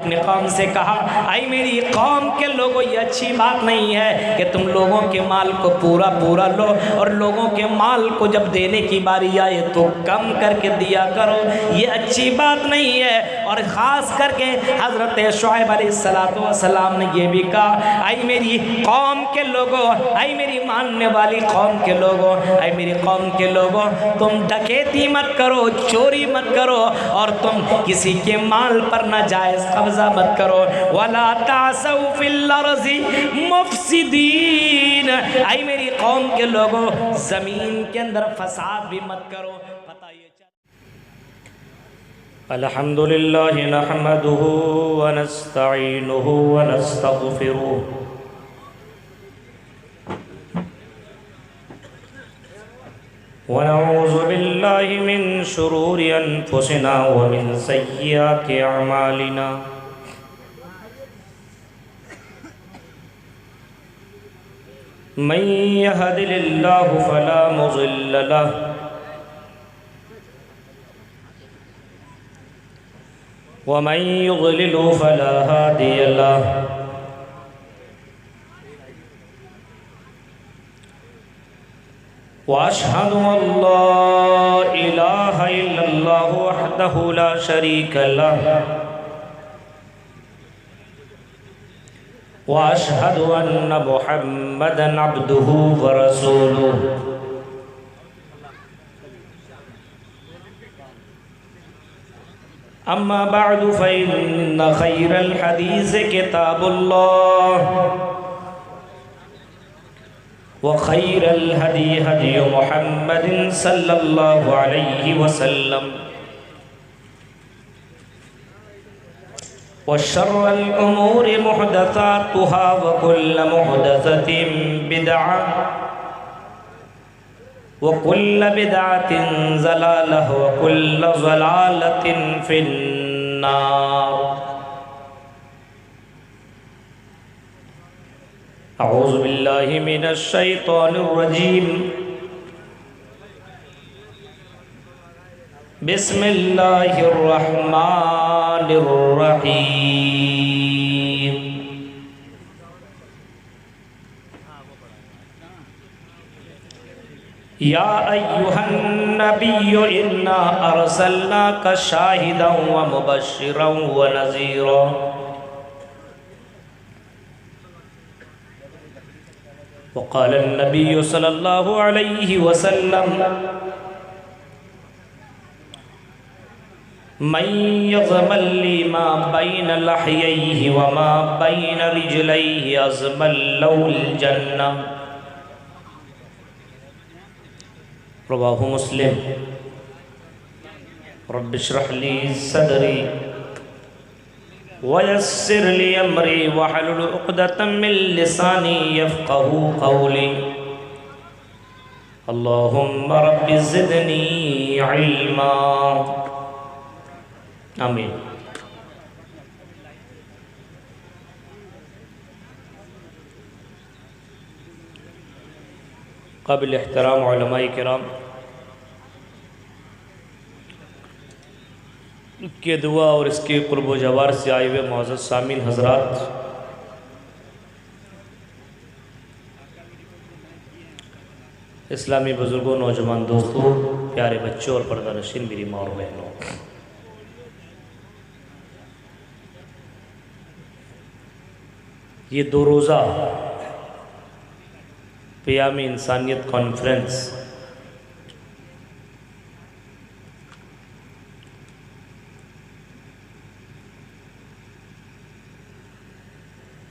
अपने कौम से कहा, आई मेरी कौम के लोगों, ये अच्छी बात नहीं है कि तुम लोगों के माल को पूरा पूरा लो और लोगों के माल को जब देने की बारी आए तो कम करके दिया करो, ये अच्छी बात नहीं है। और ख़ास करके हज़रत शुएब अलैहिस्सलाम ने ये भी कहा, आई मेरी कौम के लोगों, आई मेरी मानने वाली कौम के लोगों, आई मेरी कौम के लोगों, तुम डकैती मत करो, चोरी मत करो और तुम किसी के माल पर नाजायज़ कब्जा मत करो। वला तासौ फिल अर्ज़ि मुफ़सिदीन, आई मेरी कौम के लोगों, ज़मीन के अंदर फसाद भी मत करो। बताइए, अल्हम्दुलिल्लाहि नहमदुहु व नस्तईनुहु व नस्तगफिरुहु व नऊज़ु बिल्लाहि मिन शुरूरि अनफुसिना व मिन सय्यिआति अअमालिना। मन यहदिल्लाहु फला मुज़िल्ल लहु व मन युज़लिलहु फला हादिय लहु। व अशहदु अल्ला इलाहा इल्लल्लाहु वहदहु ला शरीक लहु व अशहदु अन्न मुहम्मदन अब्दुहु व रसूलुहु। अम्मा बअदु फ़इन्न खैरल हदीस किताबुल्लाह व खैरल हदी हदी मुहम्मदिन सल्लल्लाहु अलैहि वसल्लम व शर्रल उमूरि मुहदसातुहा व कुल्लु मुहदसतिन बिदअह व कुल्लु बिदअतिन ज़लालह व कुल्लु ज़लालतिन फिन्नार। अऊज़ु बिल्लाहि मिनश शैतानिर रजीम। बिस्मिल्लाहिर रहमानिर रहीम। या अय्युहन नबिय्यु इन्ना अरसलनाका शाहिदन व मुबश्शिरन व नज़ीरा। वक़ाल नबी सल्लल्लाहु अलैहि वसल्लम मन यज़मल मा बैन लहयैहि व मा बैन रिजलैहि अज़मल लहुल जन्नह। रवाहु मुस्लिम। रब्बि इश्रह ली सदरी वयस्सिर ली अमरी वहलुल उक़दतम मिन लिसानी यफ़क़हू क़ौली। अल्लाहुम्मा रब्बि ज़िदनी इल्मा। आमीन। क़ाबिल एहतराम उलमाए किराम के दुआ और इसके क़ुर्ब जवार से आए हुए मुअज़्ज़ज़ सामीन हज़रात, इस्लामी बुज़ुर्गों, नौजवान दोस्तों, प्यारे बच्चों और पर्दानशीन मेरी माँ और बहनों, ये 2 रोज़ा क़याम-ए इंसानियत कॉन्फ्रेंस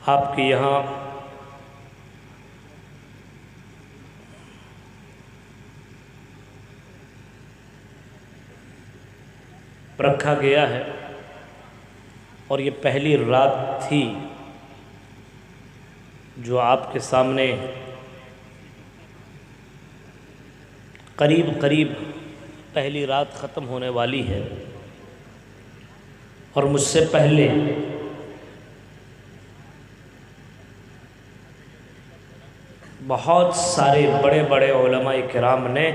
आपके यहाँ रखा गया है और ये पहली रात थी जो आपके सामने करीब करीब पहली रात ख़त्म होने वाली है। और मुझसे पहले बहुत सारे बड़े बड़े उलमाए किराम ने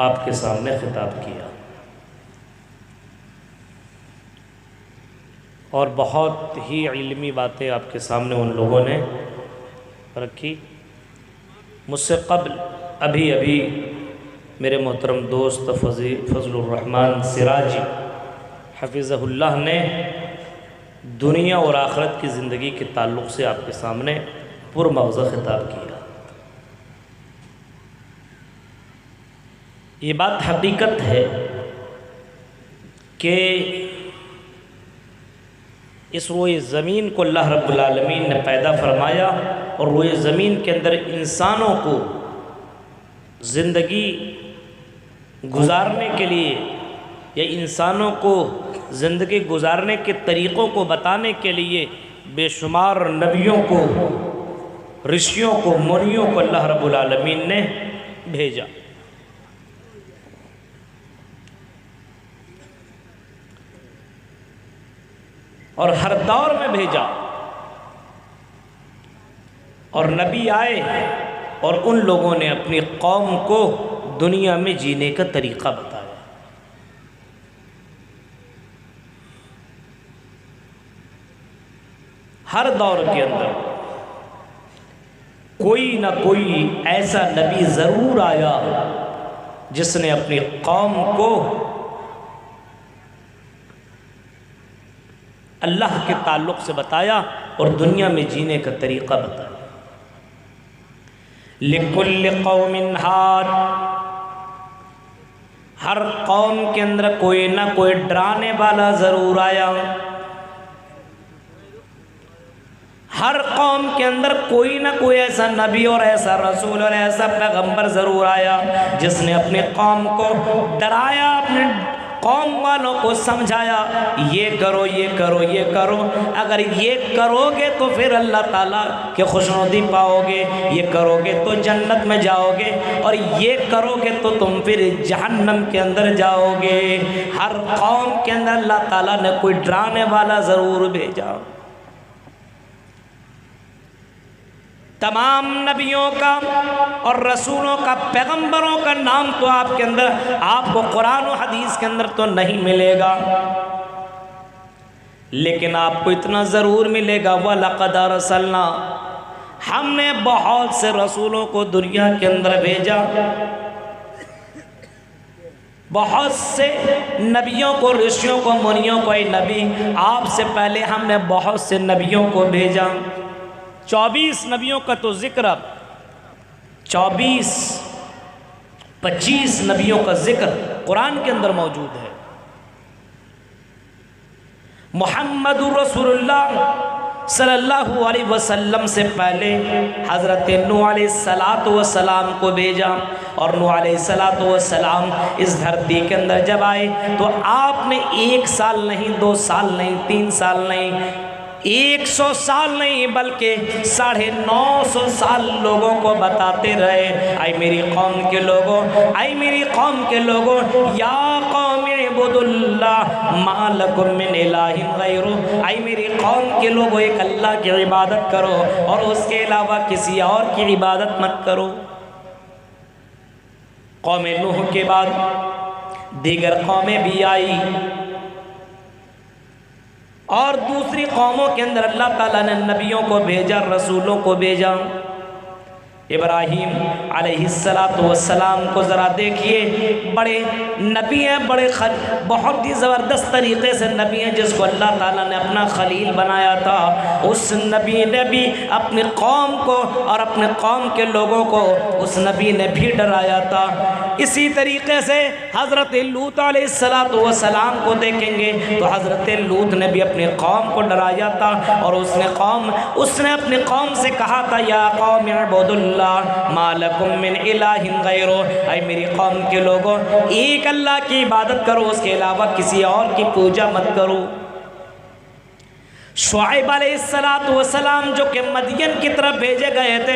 आपके सामने खिताब किया और बहुत ही इल्मी बातें आपके सामने उन लोगों ने रखी। मुझसे कब्ल अभी अभी मेरे मोहतरम दोस्त फजलुर रहमान सिराजी हफिज़हुल्लाह ने दुनिया और आखिरत की ज़िंदगी के ताल्लुक़ से आपके सामने पुरमौज़ा खिताब किया। ये बात हकीकत है कि इस रोए ज़मीन को अल्लाह रब्बुल आलमीन ने पैदा फरमाया और रोए ज़मीन के अंदर इंसानों को ज़िंदगी गुजारने के लिए या इंसानों को ज़िंदगी गुजारने के तरीक़ों को बताने के लिए बेशुमार नबियों को, ऋषियों को, मुनियों को अल्लाह रब्बुल आलमीन ने भेजा। और हर दौर में भेजा। और नबी आए और उन लोगों ने अपनी कौम को दुनिया में जीने का तरीक़ा बताया। हर दौर के अंदर कोई ना कोई ऐसा नबी ज़रूर आया जिसने अपनी कौम को अल्लाह के ताल्लुक़ से बताया और दुनिया में जीने का तरीक़ा बताया। लिकुल्लि कौमिन हाद, हर कौम के अंदर कोई ना कोई डराने वाला ज़रूर आया। हर कौम के अंदर कोई ना कोई ऐसा नबी और ऐसा रसूल और ऐसा पैगंबर ज़रूर आया जिसने अपने कौम को डराया, अपने कौम वालों को समझाया, ये करो, ये करो, ये करो। अगर ये करोगे तो फिर अल्लाह ताला के खुशनुदी पाओगे, ये करोगे तो जन्नत में जाओगे, और ये करोगे तो तुम फिर जहन्नम के अंदर जाओगे। हर कौम के अंदर अल्लाह ताला ने कोई डराने वाला ज़रूर भेजा। तमाम नबियों का और रसूलों का, पैगंबरों का नाम तो आपके अंदर, आपको कुरान और हदीस के अंदर तो नहीं मिलेगा, लेकिन आपको इतना ज़रूर मिलेगा, वलक़द अरसलना, हमने बहुत से रसूलों को दुनिया के अंदर भेजा। बहुत से नबियों को, ऋषियों को, मुनियों को, नबी आपसे पहले हमने बहुत से नबियों को भेजा। 24 नबियों का तो जिक्र, 25 नबियों का जिक्र कुरान के अंदर मौजूद है। मुहम्मदुर रसूलुल्लाह सल्लल्लाहु अलैहि वसल्लम से पहले हज़रत नूह अलैहिस्सलातु वस्सलाम को भेजा, और नूह अलैहिस्सलातु वस्सलाम इस धरती के अंदर जब आए तो आपने 1 साल नहीं, 2 साल नहीं, 3 साल नहीं, 100 साल नहीं, बल्कि 950 साल लोगों को बताते रहे, आई मेरी कौम के लोगों, आई मेरी कौम के लोगों, या कौम इबुदुल्लाह मा लकुम मिन इलाहिन गैरु, आई मेरी कौम के लोगों, एक अल्लाह की इबादत करो और उसके अलावा किसी और की इबादत मत करो। कौम नूह के बाद दीगर कौमें भी आई और दूसरी कौमों के अंदर अल्लाह ताला ने नबियों को भेजा, रसूलों को भेजा। इब्राहीम अलैहिस्सलातु वस्सलाम को ज़रा देखिए, बड़े नबी हैं, बहुत ही ज़बरदस्त तरीक़े से नबी हैं, जिसको अल्लाह ताला ने अपना खलील बनाया था। उस नबी ने भी अपनी कौम को और अपने कौम के लोगों को उस नबी ने भी डराया था। इसी तरीक़े से हज़रत लूत अलैहिस्सलातु वस्सलाम को देखेंगे तो हज़रत लूत ने भी अपनी कौम को डराया था, और उसने अपनी कौम से कहा था, या कौम इबुदुल्लाह मा लकुम मिन इलाहिन गैरु, ऐ मेरी कौम के लोगों, एक अल्लाह की इबादत करो, उसके अलावा किसी और की पूजा मत करो। शुआइब अलैहिस्सलाम जो कि मदियन की तरफ भेजे गए थे,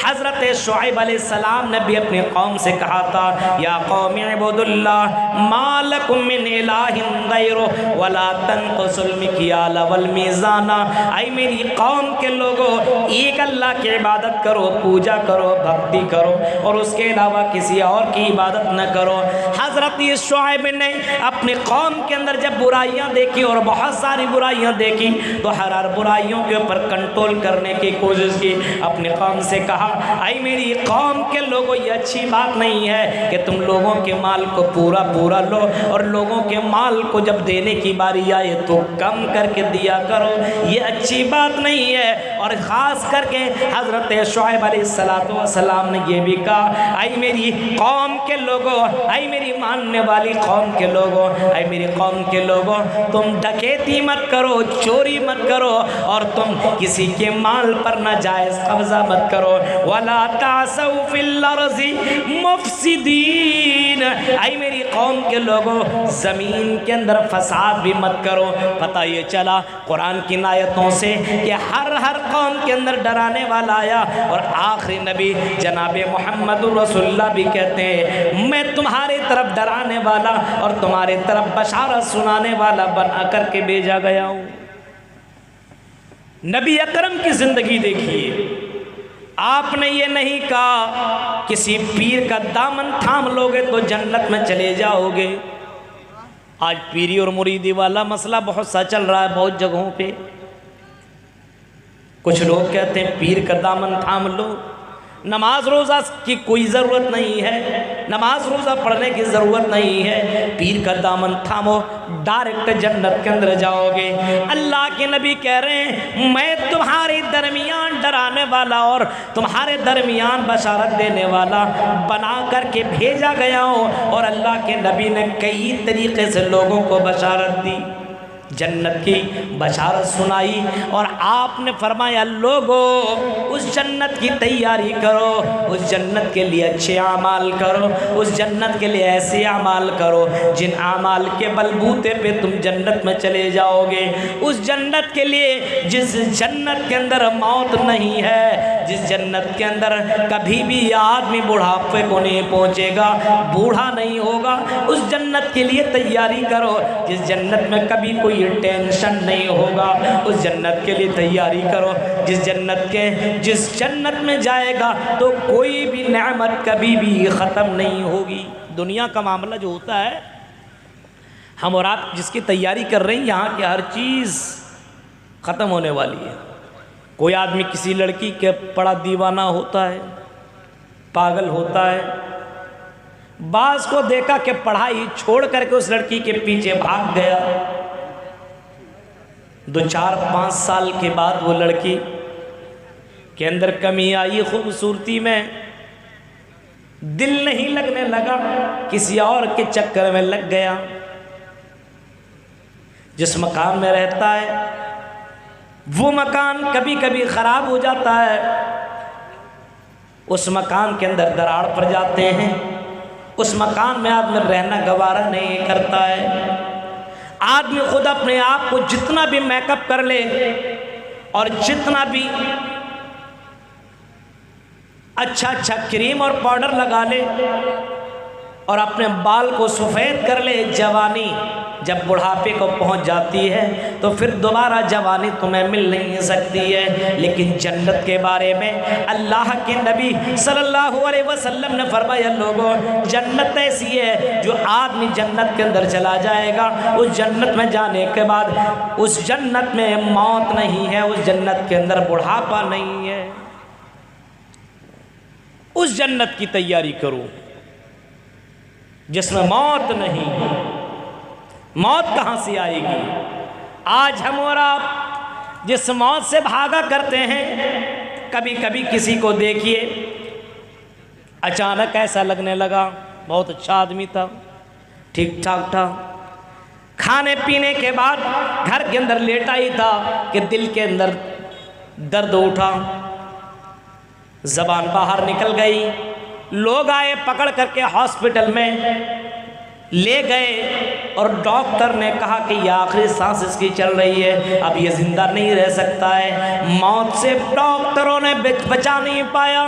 हज़रत शुआइब अलैहिस्सलाम ने भी अपनी कौम से कहा था, या कौम इबुदुल्लाह मा लकुम मिन इलाहिन गैरुहु वला तनकुसुल मिक्याल वल मीज़ाना। ऐ मेरी कौम के लोगों, एक अल्लाह की इबादत करो, पूजा करो, भक्ति करो और उसके अलावा किसी और की इबादत न करो। हज़रत शुआइब ने अपनी कौम के अंदर जब बुराइयाँ देखी और बहुत सारी बुराइयाँ देखी तो हर बुराइयों के ऊपर कंट्रोल करने की कोशिश की। अपनी कौम से कहा, आई मेरी कौम के लोगों, ये अच्छी बात नहीं है कि तुम लोगों के माल को पूरा पूरा लो और लोगों के माल को जब देने की बारी आए तो कम करके दिया करो, ये अच्छी बात नहीं है। और ख़ास करके हज़रत शुआइब अलैहिस्सलाम ने ये भी कहा, आई मेरी कौम के लोगों, आई मेरी मानने वाली कौम के लोगों, आई मेरी कौम के लोगों, तुम डकैती मत करो, चोरी मत करो और तुम किसी के माल पर नाजायज़ कब्जा मत करो। वला तासौ फिल अर्ज़ि मुफ़सिदीन, आई मेरी कौम के लोगों, ज़मीन के अंदर फसाद भी मत करो। पता ये चला कुरान की आयतों से कि हर कौम के अंदर डराने वाला आया और आखिरी नबी जनाब मुहम्मदुर रसूलुल्लाह भी कहते हैं, मैं तुम्हारे तरफ डराने वाला और तुम्हारे तरफ बशारत सुनाने वाला बना करके भेजा गया हूँ। नबी अकरम की ज़िंदगी देखिए, आपने ये नहीं कहा किसी पीर का दामन थाम लोगे तो जन्नत में चले जाओगे। आज पीरी और मुरीदी वाला मसला बहुत सा चल रहा है बहुत जगहों पे। कुछ लोग कहते हैं पीर का दामन थाम लो, नमाज रोज़ा की कोई ज़रूरत नहीं है, नमाज रोज़ा पढ़ने की ज़रूरत नहीं है, पीर का दामन थामो डायरेक्ट जन्नत के अंदर जाओगे। अल्लाह के नबी कह रहे हैं, मैं तुम्हारे दरमियान डराने वाला और तुम्हारे दरमियान बशारत देने वाला बना करके भेजा गया हूँ। और अल्लाह के नबी ने कई तरीक़े से लोगों को बशारत दी, जन्नत की बशारत सुनाई और आपने फरमाया, लोगों उस जन्नत की तैयारी करो, उस जन्नत के लिए अच्छे आमाल करो, उस जन्नत के लिए ऐसे आमाल करो जिन आमाल के बलबूते पे तुम जन्नत में चले जाओगे। उस जन्नत के लिए जिस जन्नत के अंदर मौत नहीं है, जिस जन्नत के अंदर कभी भी आदमी बुढ़ापे को नहीं पहुँचेगा, बूढ़ा नहीं होगा, उस जन्नत के लिए तैयारी करो। जिस जन्नत में कभी कोई टेंशन नहीं होगा, उस जन्नत के लिए तैयारी करो। जिस जन्नत में जाएगा तो कोई भी नेमत कभी भी ख़त्म नहीं होगी। दुनिया का मामला जो होता है, हम और आप जिसकी तैयारी कर रहे हैं, यहाँ की हर चीज़ ख़त्म होने वाली है। कोई आदमी किसी लड़की के बड़ा दीवाना होता है, पागल होता है, बाज़ को देखा कि पढ़ाई छोड़ करके उस लड़की के पीछे भाग गया। 2-4-5 साल के बाद वो लड़की के अंदर कमी आई, खूबसूरती में दिल नहीं लगने लगा, किसी और के चक्कर में लग गया। जिस मकान में रहता है वो मकान कभी कभी ख़राब हो जाता है, उस मकान के अंदर दरार पड़ जाते हैं, उस मकान में आदमी रहना गवारा नहीं करता है। आदमी खुद अपने आप को जितना भी मेकअप कर ले और जितना भी अच्छा क्रीम और पाउडर लगा ले और अपने बाल को सफ़ेद कर ले, जवानी जब बुढ़ापे को पहुंच जाती है तो फिर दोबारा जवानी तुम्हें मिल नहीं सकती है। लेकिन जन्नत के बारे में अल्लाह के नबी सल्लल्लाहु अलैहि वसल्लम ने फरमाया, लोगों जन्नत ऐसी है जो आदमी जन्नत के अंदर चला जाएगा, उस जन्नत में जाने के बाद उस जन्नत में मौत नहीं है, उस जन्नत के अंदर बुढ़ापा नहीं है। उस जन्नत की तैयारी करो जिसमें मौत नहीं। मौत कहाँ से आएगी? आज हम और आप जिस मौत से भागा करते हैं, कभी कभी किसी को देखिए अचानक ऐसा लगने लगा बहुत अच्छा आदमी था, ठीक ठाक था, खाने पीने के बाद घर के अंदर लेटा ही था कि दिल के अंदर दर्द उठा, ज़बान बाहर निकल गई, लोग आए पकड़ करके हॉस्पिटल में, ले गए और डॉक्टर ने कहा कि ये आखिरी सांस इसकी चल रही है, अब ये जिंदा नहीं रह सकता है। मौत से डॉक्टरों ने बचा नहीं पाया।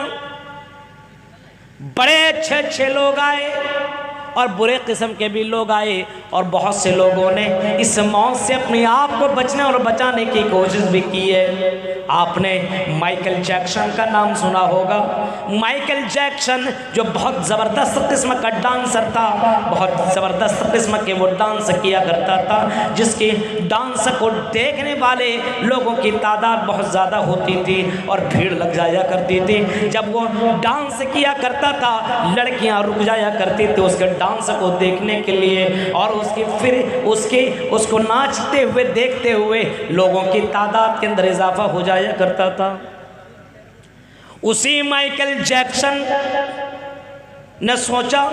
बड़े अच्छे अच्छे लोग आए और बुरे किस्म के भी लोग आए, और बहुत से लोगों ने इस मौत से अपने आप को बचने और बचाने की कोशिश भी की है। आपने माइकल जैक्सन का नाम सुना होगा। माइकल जैक्सन जो बहुत ज़बरदस्त किस्म का डांसर था, बहुत ज़बरदस्त किस्म के वो डांस किया करता था, जिसके डांस को देखने वाले लोगों की तादाद बहुत ज़्यादा होती थी और भीड़ लग जाया करती थी। जब वो डांस किया करता था, लड़कियां रुक जाया करती थी उसके डांस को देखने के लिए, और उसको नाचते हुए देखते हुए लोगों की तादाद के अंदर इजाफा हो जाया करता था। उसी माइकल जैक्सन ने सोचा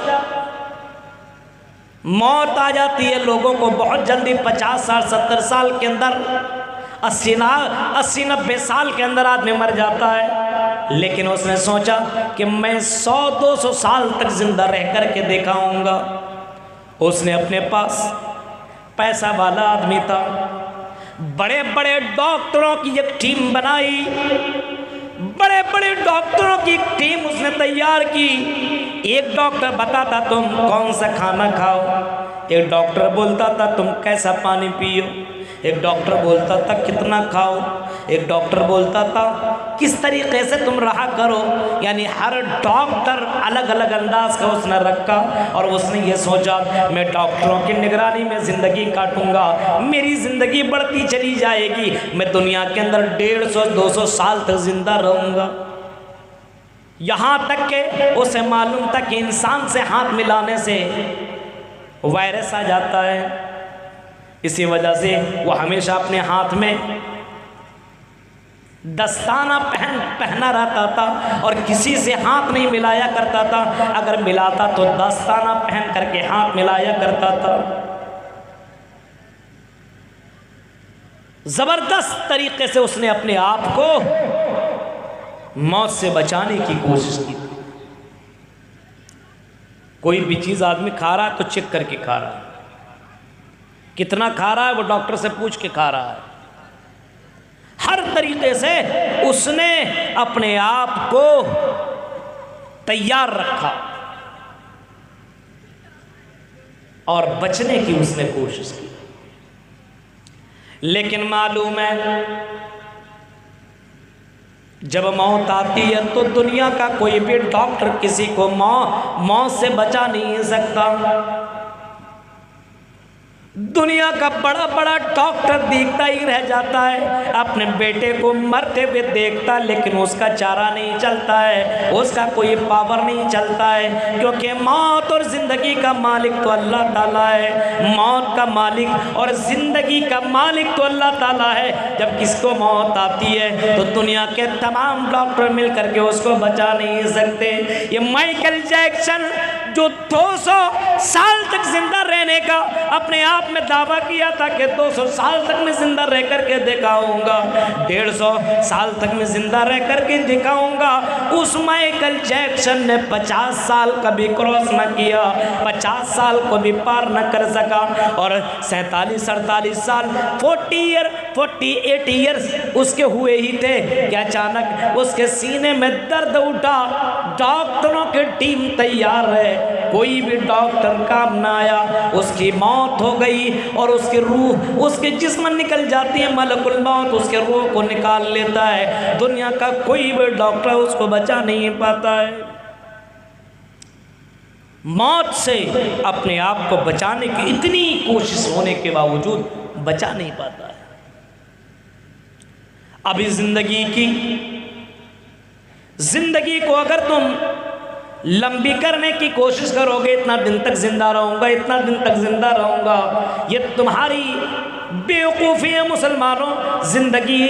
मौत आ जाती है लोगों को बहुत जल्दी, 50 साल 70 साल के अंदर, 80-90 साल के अंदर आदमी मर जाता है। लेकिन उसने सोचा कि मैं 100-200 साल तक जिंदा रह करके दिखाऊंगा। उसने अपने पास पैसा वाला आदमी था, बड़े बड़े डॉक्टरों की एक टीम बनाई, बड़े बड़े डॉक्टरों की एक टीम उसने तैयार की। एक डॉक्टर बताता तुम कौन सा खाना खाओ, एक डॉक्टर बोलता था तुम कैसा पानी पियो, एक डॉक्टर बोलता था कितना खाओ, एक डॉक्टर बोलता था किस तरीके से तुम रहा करो। यानी हर डॉक्टर अलग अलग अंदाज का उसने रखा, और उसने ये सोचा मैं डॉक्टरों की निगरानी में ज़िंदगी काटूंगा, मेरी ज़िंदगी बढ़ती चली जाएगी, मैं दुनिया के अंदर 150-200 साल तक जिंदा रहूँगा। यहाँ तक के उसे मालूम था कि इंसान से हाथ मिलाने से वायरस आ जाता है। इसी वजह से वो हमेशा अपने हाथ में दस्ताना पहना रहता था और किसी से हाथ नहीं मिलाया करता था। अगर मिलाता तो दस्ताना पहन करके हाथ मिलाया करता था। जबरदस्त तरीके से उसने अपने आप को मौत से बचाने की कोशिश की। कोई भी चीज़ आदमी खा रहा है तो चेक करके खा रहा है, कितना खा रहा है वो डॉक्टर से पूछ के खा रहा है। हर तरीके से उसने अपने आप को तैयार रखा और बचने की उसने कोशिश की। लेकिन मालूम है जब मौत आती है तो दुनिया का कोई भी डॉक्टर किसी को मौत से बचा नहीं सकता। दुनिया का बड़ा बड़ा डॉक्टर देखता ही रह जाता है, अपने बेटे को मरते हुए देखता, लेकिन उसका चारा नहीं चलता है, उसका कोई पावर नहीं चलता है, क्योंकि मौत और ज़िंदगी का मालिक तो अल्लाह ताला है। मौत का मालिक और ज़िंदगी का मालिक तो अल्लाह ताला है। जब किसको मौत आती है तो दुनिया के तमाम डॉक्टर मिल करके उसको बचा नहीं सकते। ये माइकल जैक्सन जो 200 साल तक जिंदा रहने का अपने आप में दावा किया था कि 200 साल तक मैं जिंदा रह करके दिखाऊंगा, 150 साल तक मैं जिंदा रह करके दिखाऊंगा, उस माइकल जैक्सन ने 50 साल कभी क्रॉस न किया, 50 साल को भी पार न कर सका। और 47-48 साल 48 ईयर्स उसके हुए ही थे कि अचानक उसके सीने में दर्द उठा। डॉक्टरों की टीम तैयार है, कोई भी डॉक्टर काम ना आया, उसकी मौत हो गई और उसकी रूह उसके जिस्म निकल जाती है। मलकुल मौत उसके रूह को निकाल लेता है। दुनिया का कोई भी डॉक्टर उसको बचा नहीं पाता है। मौत से अपने आप को बचाने की इतनी कोशिश होने के बावजूद बचा नहीं पाता है। अभी जिंदगी को अगर तुम लंबी करने की कोशिश करोगे, इतना दिन तक जिंदा रहूंगा, इतना दिन तक जिंदा रहूंगा, ये तुम्हारी बेवकूफ़ी है मुसलमानों। जिंदगी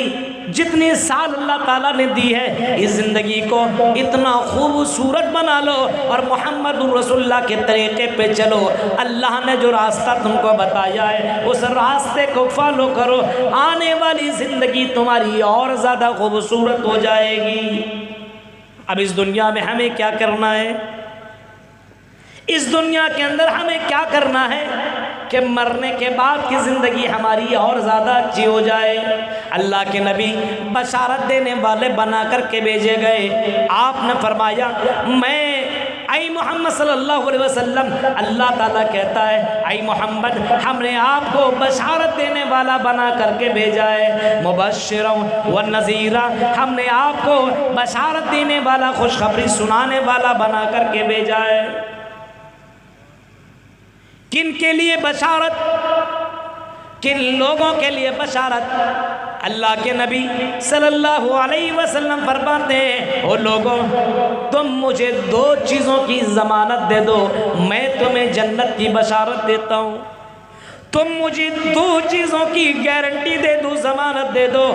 जितनी साल अल्लाह ताला ने दी है, इस ज़िंदगी को इतना खूबसूरत बना लो और मोहम्मद रसूलुल्लाह के तरीक़े पे चलो। अल्लाह ने जो रास्ता तुमको बताया है उस रास्ते को फॉलो करो, आने वाली ज़िंदगी तुम्हारी और ज़्यादा खूबसूरत हो जाएगी। अब इस दुनिया में हमें क्या करना है? इस दुनिया के अंदर हमें क्या करना है कि मरने के बाद की ज़िंदगी हमारी और ज़्यादा अच्छी हो जाए। अल्लाह के नबी बशारत देने वाले बना कर के भेजे गए। आपने फरमाया, मैं आई मोहम्मद सल्लल्लाहु अलैहि वसल्लम, अल्लाह ताला कहता है, आई मोहम्मद, हमने आपको बशारत देने वाला बना करके भेजा है, मुबश्शिरन व नज़ीरा, हमने आपको बशारत देने वाला, खुशखबरी सुनाने वाला बना करके भेजा है। किन के लिए बशारत, किन लोगों के लिए बशारत? अल्लाह के नबी सल्लल्लाहु अलैहि वसल्लम फरमाते हैं, ओ लोगों, तुम मुझे दो चीज़ों की ज़मानत दे दो, मैं तुम्हें जन्नत की बशारत देता हूँ। तुम मुझे दो चीज़ों की गारंटी दे दो, ज़मानत दे दो,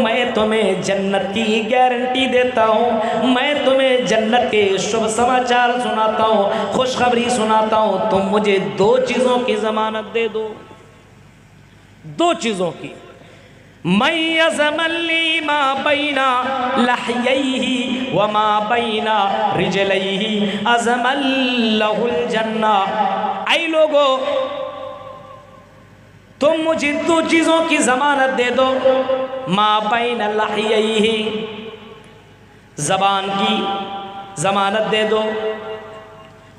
मैं तुम्हें जन्नत की गारंटी देता हूँ। मैं तुम्हें जन्नत के शुभ समाचार सुनाता हूँ, खुशखबरी सुनाता हूँ। तुम मुझे दो चीज़ों की ज़मानत दे दो, दो चीज़ों की। मय्यज़मल्ली मा बैना लहयैहि व मा बैना रिजलैहि अज़मल्लहुल जन्ना। ऐ लोगों, तुम मुझे दो चीज़ों की ज़मानत दे दो। मा बैना लहयैहि, ज़बान की ज़मानत दे दो,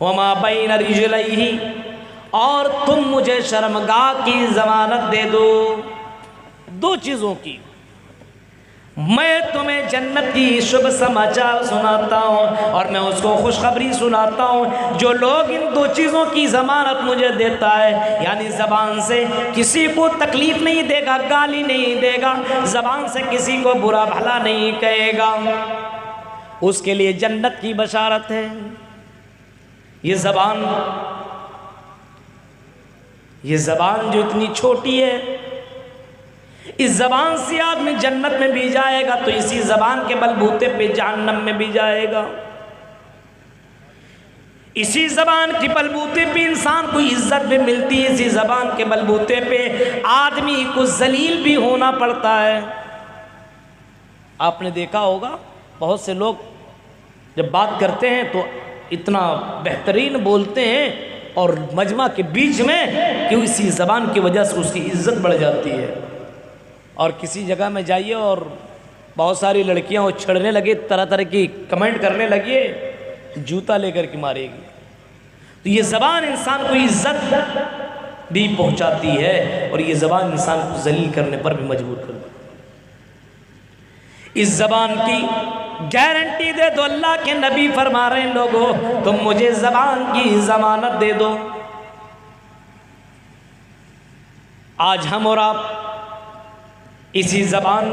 व मा बैना रिजलैहि, और तुम मुझे शर्मगाह की ज़मानत दे दो। दो चीज़ों की। मैं तुम्हें जन्नत की शुभ समाचार सुनाता हूँ और मैं उसको खुशखबरी सुनाता हूँ। जो लोग इन दो चीज़ों की ज़मानत मुझे देता है, यानी ज़बान से किसी को तकलीफ़ नहीं देगा, गाली नहीं देगा, ज़बान से किसी को बुरा भला नहीं कहेगा, उसके लिए जन्नत की बशारत है। ये ज़बान जो इतनी छोटी है, इस ज़बान से आदमी जन्नत में भी जाएगा तो इसी ज़बान के बलबूते पे जहन्नम में भी जाएगा। इसी ज़बान के बलबूते पे इंसान को इज्जत भी मिलती है, इसी ज़बान के बलबूते पे आदमी को जलील भी होना पड़ता है। आपने देखा होगा बहुत से लोग जब बात करते हैं तो इतना बेहतरीन बोलते हैं और मजमा के बीच में कि इसी ज़बान की वजह से उसकी इज्जत बढ़ जाती है। और किसी जगह में जाइए और बहुत सारी लड़कियां उछड़ने लगे, तरह तरह की कमेंट करने लगी, जूता लेकर के मारेगी। तो ये ज़बान इंसान को इज्जत भी पहुंचाती है और ये ज़बान इंसान को जलील करने पर भी मजबूर कर देती है। इस ज़बान की गारंटी दे दो। अल्लाह के नबी फरमा रहे हैं, लोगों, तुम मुझे ज़बान की ज़मानत दे दो। आज हम और आप इसी ज़बान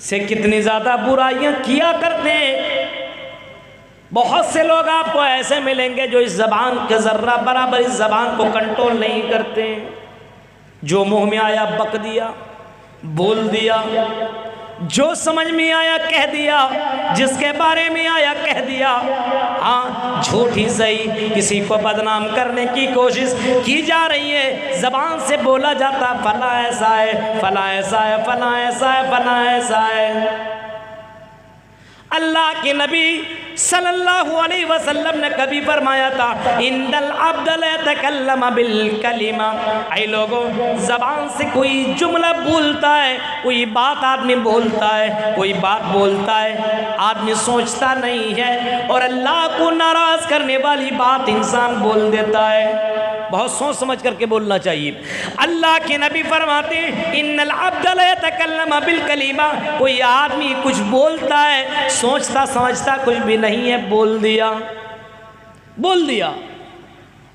से कितनी ज़्यादा बुराइयां किया करते हैं। बहुत से लोग आपको ऐसे मिलेंगे जो इस ज़बान के ज़र्रा बराबर इस ज़बान को कंट्रोल नहीं करते। जो मुंह में आया बक दिया, बोल दिया, जो समझ में आया कह दिया, जिसके बारे में आया कह दिया। हाँ, झूठ ही सही, किसी को बदनाम करने की कोशिश की जा रही है। ज़बान से बोला जाता फला ऐसा है, फला ऐसा है, फला ऐसा है, फला ऐसा है। अल्लाह के नबी सल्लल्लाहु अलैहि वसल्लम ने कभी फरमाया था, इन्नल अब्द ला यतकल्लम बिल कलिमा। ऐ लोगों, ज़बान से कोई जुमला बोलता है, कोई बात आदमी बोलता है, कोई बात बोलता है, आदमी सोचता नहीं है और अल्लाह को नाराज़ करने वाली बात इंसान बोल देता है। बहुत सोच समझ करके बोलना चाहिए। अल्लाह के नबी फरमाते, इन्नल अब्द ला यतकल्लम बिल कलिमा। कोई आदमी कुछ बोलता है, सोचता समझता कुछ भी नहीं है, बोल दिया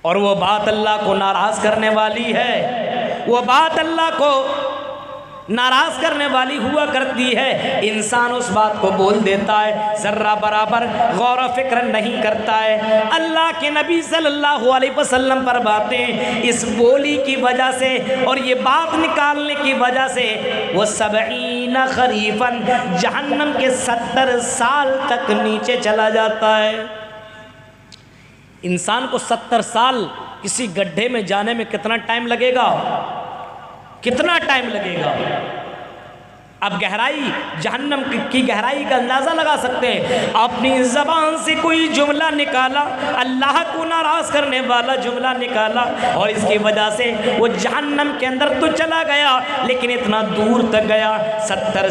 और वो बात अल्लाह को नाराज़ करने वाली है, वो बात अल्लाह को नाराज़ करने वाली हुआ करती है। इंसान उस बात को बोल देता है, ज़र्रा बराबर गौर फिक्र नहीं करता है। अल्लाह के नबी सल्लल्लाहु अलैहि वसल्लम पर बातें इस बोली की वजह से और ये बात निकालने की वजह से वो 70 खरीफन जहन्नम के 70 साल तक नीचे चला जाता है। इंसान को 70 साल किसी गड्ढे में जाने में कितना टाइम लगेगा? कितना टाइम लगेगा? अब गहराई जहन्नम की गहराई का अंदाज़ा लगा सकते हैं। अपनी ज़बान से कोई जुमला निकाला, अल्लाह को नाराज़ करने वाला जुमला निकाला, और इसकी वजह से वो जहन्नम के अंदर तो चला गया, लेकिन इतना दूर तक गया, 70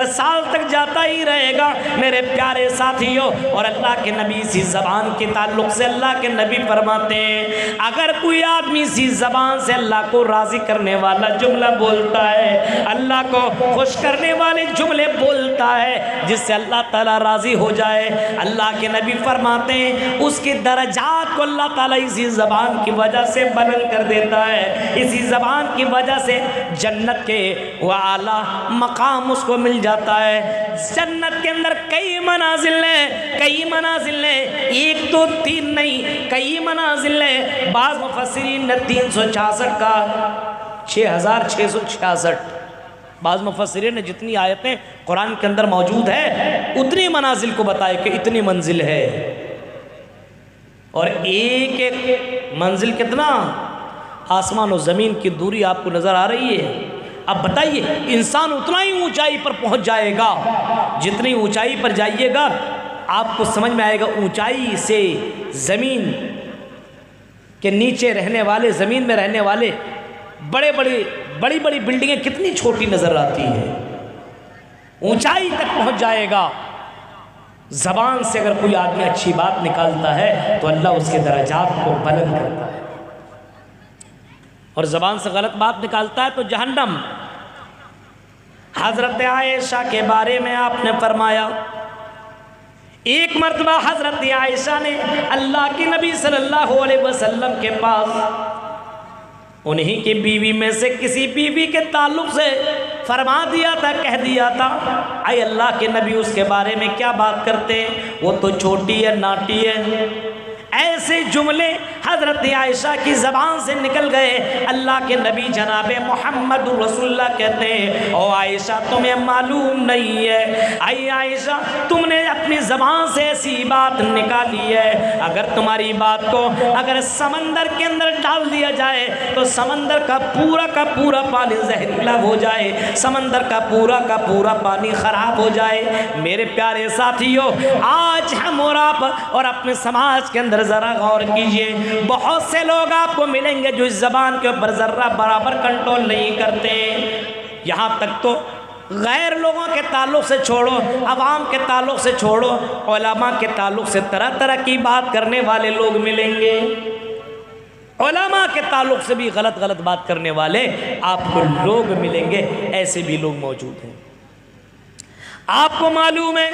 साल तक जाता ही रहेगा मेरे प्यारे साथियों। और अल्लाह के नबी इसी ज़बान के ताल्लुक़ से अल्लाह के नबी फरमाते हैं, अगर कोई आदमी इसी ज़बान से अल्लाह को राज़ी करने वाला जुमला बोलता है, अल्लाह को खुश करने वाले जुमले बोलता है, जिससे अल्लाह ताला राज़ी हो जाए, अल्लाह के नबी फरमाते हैं उसके दर्जात को अल्लाह ताला इसी ज़बान की वजह से बुलंद कर देता है। इसी ज़बान की वजह से जन्नत के वो आला मकाम उसको मिल जाता है। जन्नत के अंदर कई मनाजिल हैं, एक तो 3 नहीं, कई मनाजिल हैं। बाज़ मुफस्सिरीन ने 366 का 6666, बाज़ मुफस्सिरीन ने जितनी आयतें कुरान के अंदर मौजूद है उतनी मनाजिल को बताए कि इतनी मंजिल है, और एक एक मंजिल कितना, आसमान और ज़मीन की दूरी आपको नज़र आ रही है। अब बताइए, इंसान उतना ही ऊंचाई पर पहुंच जाएगा, जितनी ऊंचाई पर जाइएगा आपको समझ में आएगा ऊंचाई से ज़मीन के नीचे रहने वाले, ज़मीन में रहने वाले बड़ी बड़ी बिल्डिंगें कितनी छोटी नज़र आती है। ऊंचाई तक पहुंच जाएगा। ज़बान से अगर कोई आदमी अच्छी बात निकालता है तो अल्लाह उसके दर्जात को बुलंद करता है, और ज़बान से गलत बात निकालता है तो जहन्नम। हज़रत आयशा के बारे में आपने फरमाया, एक मर्तबा हज़रत आयशा ने अल्लाह के नबी सल्लल्लाहु अलैहि वसल्लम के पास उन्हीं की बीवी में से किसी बीवी के ताल्लुक़ से फरमा दिया था, कह दिया था, आए अल्लाह के नबी उसके बारे में क्या बात करते हैं, वो तो छोटी है, नाटी है। ऐसे जुमले हज़रत आयशा की ज़बान से निकल गए। अल्लाह के नबी जनाब मोहम्मद रसूलुल्लाह कहते हैं, ओ आयशा तुम्हें मालूम नहीं है, आई आयशा तुमने अपनी ज़बान से ऐसी बात निकाली है, अगर तुम्हारी बात को अगर समंदर के अंदर डाल दिया जाए तो समंदर का पूरा पानी जहरीला हो जाए, समंदर का पूरा पानी ख़राब हो जाए। मेरे प्यारे साथियों, आज हम और आप और अपने समाज के अंदर ज़रा गौर कीजिए, बहुत से लोग आपको मिलेंगे जो इस ज़बान के ऊपर ज़र्रा बराबर कंट्रोल नहीं करते। यहाँ तक तो गैर लोगों के ताल्लुक़ से छोड़ो, अवाम के ताल्लुक़ से छोड़ो, उलमा के ताल्लुक़ से तरह तरह की बात करने वाले लोग मिलेंगे। उलमा के ताल्लुक़ से भी गलत बात करने वाले आपको लोग मिलेंगे, ऐसे भी लोग मौजूद हैं। आपको मालूम है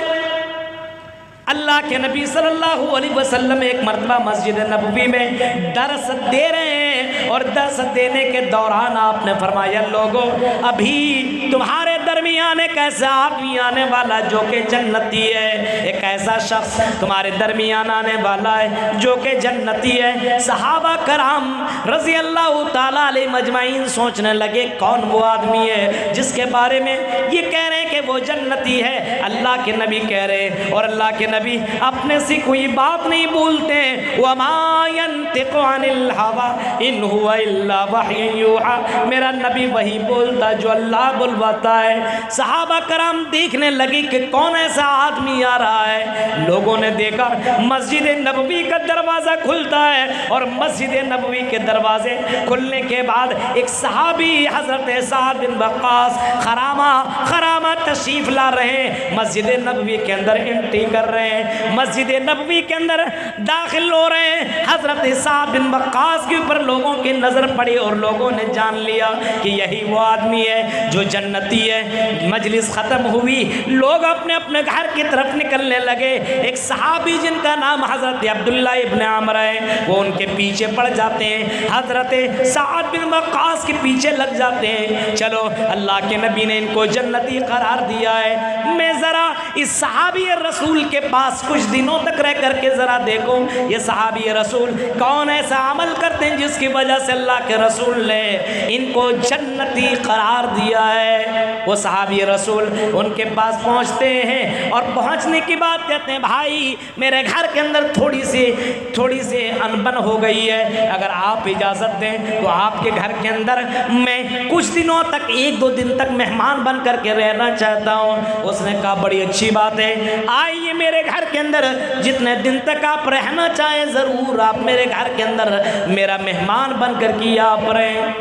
अल्लाह के नबी सल्लल्लाहु अलैहि वसल्लम एक मरतबा मस्जिद नबवी में दर्स दे रहे हैं, और दर्स देने के दौरान आपने फरमाया, लोगों अभी तुम्हारे दरमियान एक ऐसा आदमी आने वाला जो कि जन्नती है, एक ऐसा शख्स तुम्हारे दरमियान आने वाला है जो कि जन्नती है। सहाबा कराम रज़ी अल्लाह ताला अलैहि मजमाइन सोचने लगे कौन वो आदमी है जिसके बारे में ये कह रहे हैं कि वो जन्नती है। अल्लाह के नबी कह रहे हैं, और अल्लाह के नबी अपने से कोई बात नहीं बोलते, वमा यंतिक़ु अनिल हवा इन हुवा इल्ला वह्युन यूहा, मेरा नबी वही बोलता जो अल्लाह बुलवाता है। सहाबा कराम देखने लगे कि कौन ऐसा आदमी आ रहा है। लोगों ने देखा मस्जिद नबवी का दरवाज़ा खुलता है, और मस्जिद नबवी के दरवाजे खुलने के बाद एक सहाबी हज़रत साद बिन वक़ास खरामा तशरीफ़ ला रहे हैं, मस्जिद नबवी के अंदर एंट्री कर रहे हैं, मस्जिद नबवी के अंदर दाखिल हो रहे हैं। हज़रत साद बिन वक़ास के ऊपर लोगों की नज़र पड़ी, और लोगों ने जान लिया कि यही वो आदमी है जो जन्नती है। मजलिस ख़त्म हुई, लोग अपने अपने घर की तरफ निकलने लगे। एक सहाबी जिनका नाम हज़रत अब्दुल्ला इब्न अमर है, वो उनके पीछे पड़ जाते हैं, हज़रत साद बिन वक़ास के पीछे लग जाते हैं। चलो अल्लाह के नबी ने इनको जन्नती करार दिया है। मैं ज़रा इस सहाबी रसूल के पास कुछ दिनों तक रह करके ज़रा देखूं ये सहाबी रसूल कौन ऐसा अमल करते हैं जिसकी वजह से अल्लाह के रसूल ने इनको जन्नती करार दिया है। वो सहाबी रसूल उनके पास पहुंचते हैं और पहुंचने की बात कहते हैं भाई मेरे घर के अंदर थोड़ी सी अनबन हो गई है, अगर आप इजाज़त दें तो आपके घर के अंदर मैं कुछ दिनों तक 1-2 दिन तक मेहमान बन करके रहना चाहता हूँ। उसने कहा बड़ी अच्छी बात है, आइए मेरे घर के अंदर जितने दिन तक आप रहना चाहें ज़रूर आप मेरे घर के अंदर मेरा मेहमान बन करके आप रहें।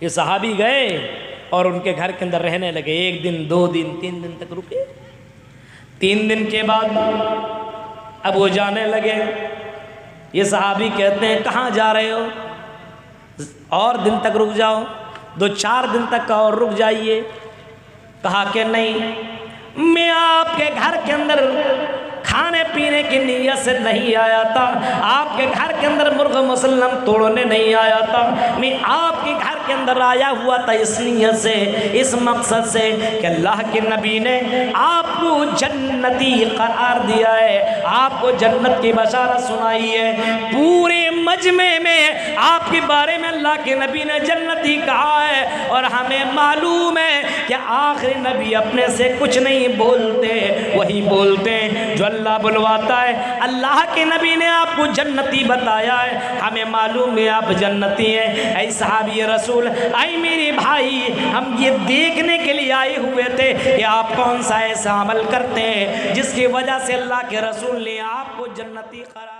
ये सहाबी गए और उनके घर के अंदर रहने लगे। 1 दिन 2 दिन 3 दिन तक रुके। 3 दिन के बाद अब वो जाने लगे। ये सहाबी कहते हैं कहाँ जा रहे हो, और दिन तक रुक जाओ, 2-4 दिन तक का और रुक जाइए। कहा कि नहीं मैं आपके घर के अंदर खाने पीने की नीयत से नहीं आया था, आपके घर के अंदर मुर्ग़ मुसल्लम तोड़ने नहीं आया था, मैं आपके घर के अंदर आया हुआ था इस नीयत से, इस मकसद से कि अल्लाह के नबी ने आपको जन्नती करार दिया है, आपको जन्नत की बशारत सुनाई है। पूरे मजमे में आपके बारे में अल्लाह के नबी ने जन्नती कहा है और हमें मालूम है कि आखिरी नबी अपने से कुछ नहीं बोलते, वही बोलते हैं जो अल्लाह बुलवाता है। अल्लाह के नबी ने आपको जन्नती बताया है, हमें मालूम है आप जन्नती हैं। ऐ सहाबी रसूल, ऐ मेरे भाई, हम ये देखने के लिए आए हुए थे कि आप कौन सा ऐसा अमल करते हैं जिसकी वजह से अल्लाह के रसूल ने आपको जन्नती करार